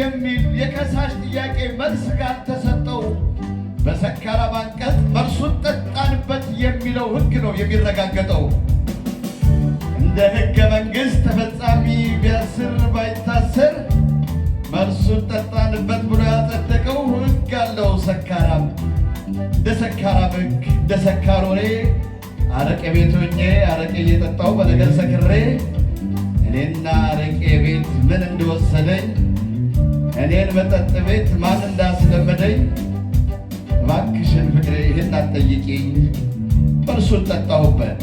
የሚል የከሳሽ ጥያቄ መልስ ካልተሰጠው በሰካራም አንቀጽ መርሱን ጠጣንበት የሚለው ሕግ ነው የሚረጋገጠው። እንደ ሕገ መንግሥት ተፈጻሚ ቢያስር ባይታሰር መርሱን ጠጣንበት ብሎ ያጸደቀው ሕግ አለው ሰካራም። እንደ ሰካራም ሕግ እንደ ሰካር ወሬ አረቄ ቤት ሆኜ አረቄ እየጠጣው በነገር ሰክሬ እኔና አረቄ ቤት ምን እንደወሰደኝ እኔን መጠጥ ቤት ማን እንዳስለመደኝ እባክሽን ፍቅሬ ይህን አትጠይቂኝ፣ እርሱን ጠጣሁበት።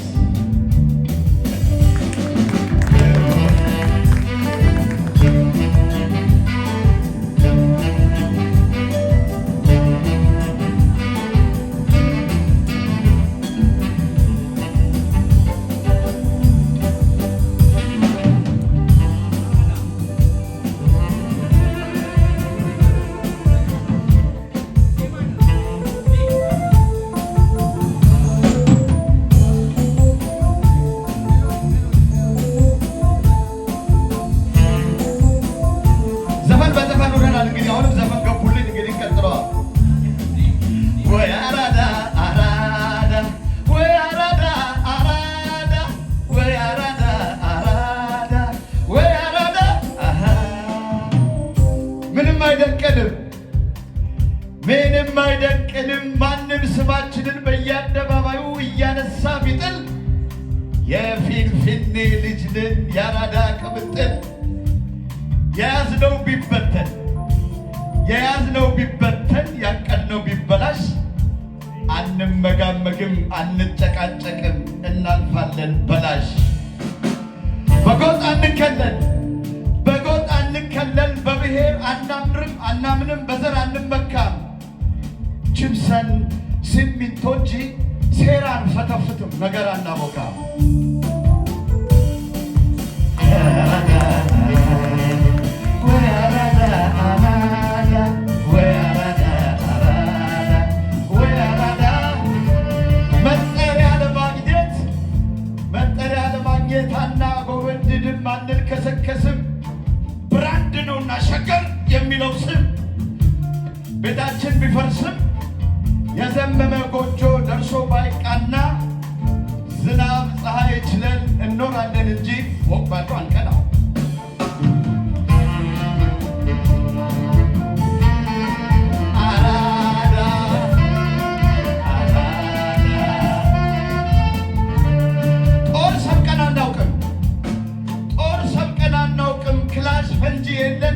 ምንም አይደንቅንም ማንም ስማችንን በየአደባባዩ እያነሳ ቢጥል የፊንፊኔ ልጅ ነን ያራዳ ቅምጥል። የያዝነው ቢበተን ያቀድነው ቢበላሽ አንመጋመግም አንጨቃጨቅም እናልፋለን በላሽ። በጎጥ አንከለል በብሔር አናምንም በዘር አንመካም። ጅብሰን ሲሚንቶ እንጂ ሴራ አንፈተፍትም ነገር አናቦካም። መጠሪያ ለማግኘት አናጎበድድም አንልከሰከስም። ብራንድ ነውና ሸገር የሚለው ስም ቤታችን ቢፈርስም የዘመመ ጎጆ ደርሶ ባይቃና ዝናብ ፀሐይ ችለን እንኖራለን እንጂ ፎቅ ባዶ አንቀናም።